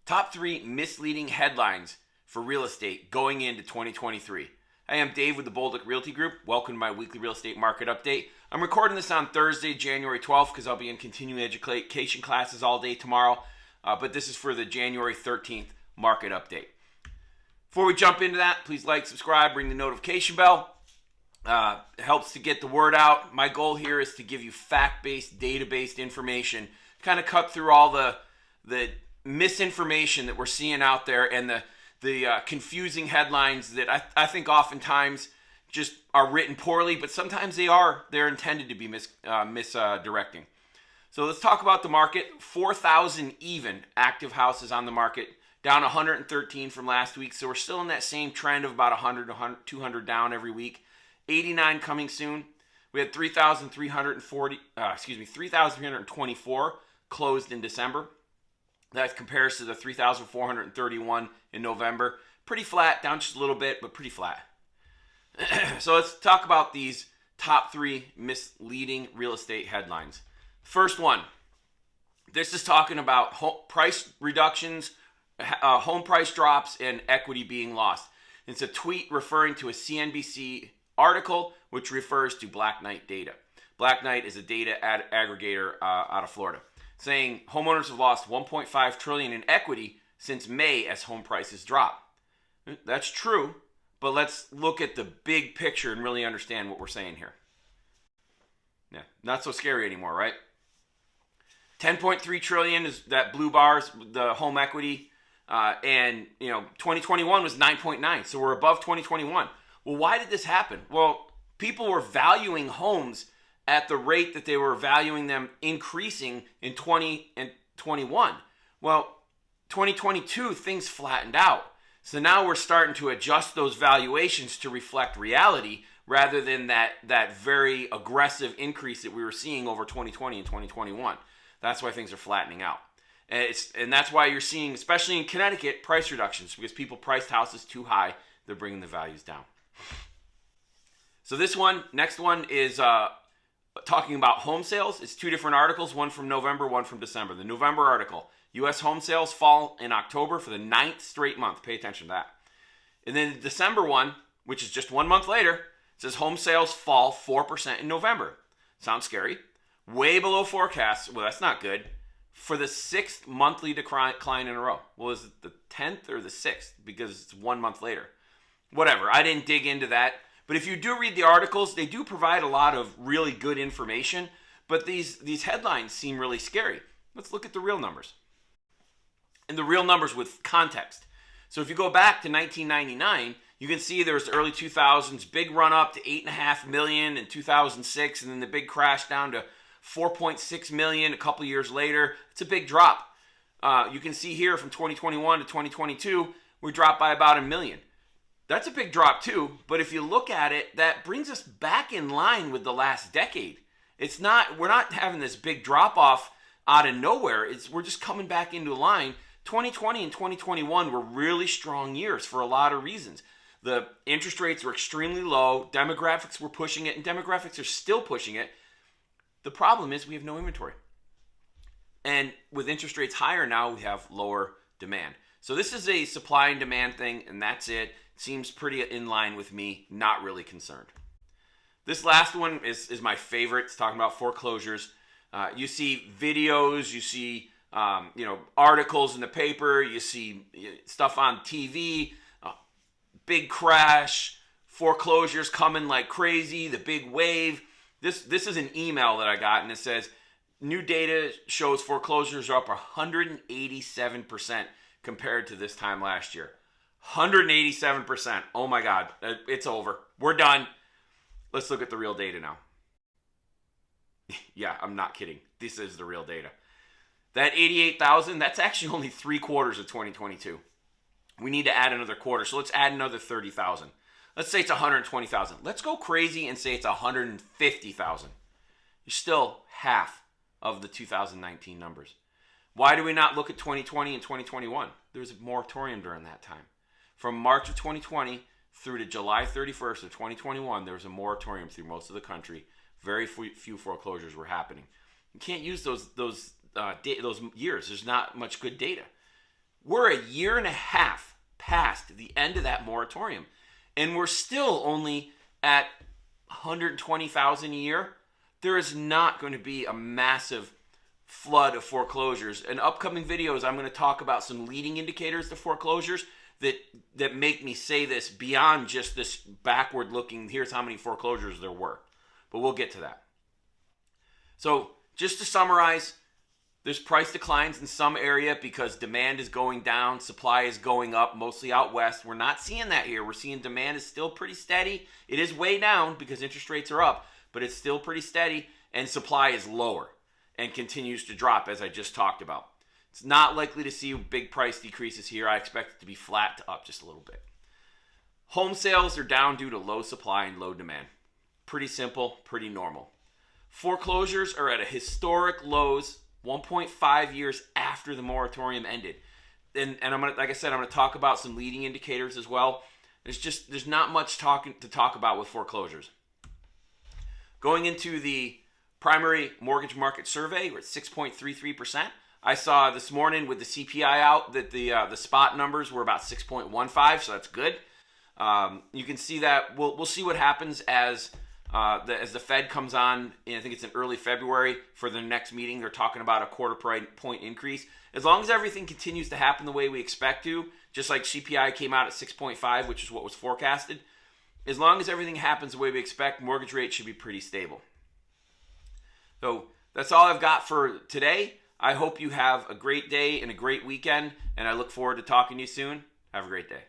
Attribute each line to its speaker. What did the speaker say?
Speaker 1: Top 3 misleading headlines for real estate going into 2023. I am Dave with the Bolduc Realty Group. Welcome to my weekly real estate market update. I'm recording this on Thursday, January 12th, because I'll be in continuing education classes all day tomorrow. But this is for the January 13th market update. Before we jump into that, please like, subscribe, ring the notification bell. It helps to get the word out. My goal here is to give you fact-based, data-based information, kind of cut through all the misinformation that we're seeing out there and the confusing headlines that I think oftentimes just are written poorly, but sometimes they're intended to be misdirecting. So let's talk about the market. 4,000 even active houses on the market, down 113 from last week. So we're still in that same trend of about 100 to 200 down every week. 89 coming soon. We had 3,324 closed in December. That compares to the 3,431 in November. Pretty flat, down just a little bit, but pretty flat. So let's talk about these top 3 misleading real estate headlines. First one, this is talking about price reductions, home price drops, and equity being lost. It's a tweet referring to a CNBC article, which refers to Black Knight Data. Black Knight is a data aggregator out of Florida, saying homeowners have lost $1.5 trillion in equity since May as home prices drop. That's true, but let's look at the big picture and really understand what we're saying here. Yeah, not so scary anymore, right? 10.3 trillion is that blue bars, the home equity, and 2021 was 9.9, so we're above 2021. Well, why did this happen? Well, people were valuing homes at the rate that they were valuing them increasing in 20 and 21. Well, 2022, things flattened out. So now we're starting to adjust those valuations to reflect reality rather than that very aggressive increase that we were seeing over 2020 and 2021. That's why things are flattening out. And that's why you're seeing, especially in Connecticut, price reductions, because people priced houses too high. They're bringing the values down. So next one is talking about home sales. It's 2 different articles, one from November, one from December. The November article, U.S. home sales fall in October for the 9th straight month. Pay attention to that. And then the December one, which is just 1 month later, says home sales fall 4% in November. Sounds scary. Way below forecasts. Well, that's not good. For the 6th monthly decline in a row. Well, is it the 10th or the 6th? Because it's 1 month later. Whatever. I didn't dig into that. But if you do read the articles, they do provide a lot of really good information. But these headlines seem really scary. Let's look at the real numbers. And the real numbers with context. So if you go back to 1999, you can see there was the early 2000s, big run up to 8.5 million in 2006, and then the big crash down to 4.6 million a couple years later. It's a big drop. You can see here from 2021 to 2022, we dropped by about 1 million. That's a big drop too, but if you look at it, that brings us back in line with the last decade. We're not having this big drop off out of nowhere. We're just coming back into line. 2020 and 2021 were really strong years for a lot of reasons. The interest rates were extremely low, demographics were pushing it, and demographics are still pushing it. The problem is we have no inventory. And with interest rates higher now, we have lower demand. So this is a supply and demand thing, and that's it. Seems pretty in line with me, not really concerned. This last one is my favorite. It's talking about foreclosures. You see videos, you see articles in the paper, you see stuff on TV, big crash, foreclosures coming like crazy, the big wave. This is an email that I got, and it says, new data shows foreclosures are up 187% compared to this time last year. 187%. Oh my God, it's over. We're done. Let's look at the real data now. Yeah, I'm not kidding. This is the real data. That 88,000, that's actually only 3 quarters of 2022. We need to add another quarter, so let's add another 30,000. Let's say it's 120,000. Let's go crazy and say it's 150,000. You're still half of the 2019 numbers. Why do we not look at 2020 and 2021? There was a moratorium during that time. From March of 2020 through to July 31st of 2021, there was a moratorium through most of the country. Very few foreclosures were happening. You can't use those years. There's not much good data. We're a year and a half past the end of that moratorium, and we're still only at 120,000 a year. There is not going to be a massive flood of foreclosures. In upcoming videos, I'm going to talk about some leading indicators to foreclosures that make me say this beyond just this backward looking, here's how many foreclosures there were. But we'll get to that. So just to summarize, there's price declines in some area because demand is going down, supply is going up, mostly out west. We're not seeing that here. We're seeing demand is still pretty steady. It is way down because interest rates are up, but it's still pretty steady, and supply is lower and continues to drop, as I just talked about. It's not likely to see big price decreases here. I expect it to be flat to up just a little bit. Home sales are down due to low supply and low demand. Pretty simple, pretty normal. Foreclosures are at a historic lows 1.5 years after the moratorium ended. And I'm gonna, like I said, I'm going to talk about some leading indicators as well. There's not much to talk about with foreclosures. Going into the primary mortgage market survey, we're at 6.33%. I saw this morning with the CPI out that the spot numbers were about 6.15, so that's good. You can see that we'll see what happens as the Fed comes on. I think it's in early February for the next meeting. They're talking about a quarter point increase. As long as everything continues to happen the way we expect to, just like CPI came out at 6.5, which is what was forecasted. As long as everything happens the way we expect, mortgage rates should be pretty stable. So that's all I've got for today. I hope you have a great day and a great weekend, and I look forward to talking to you soon. Have a great day.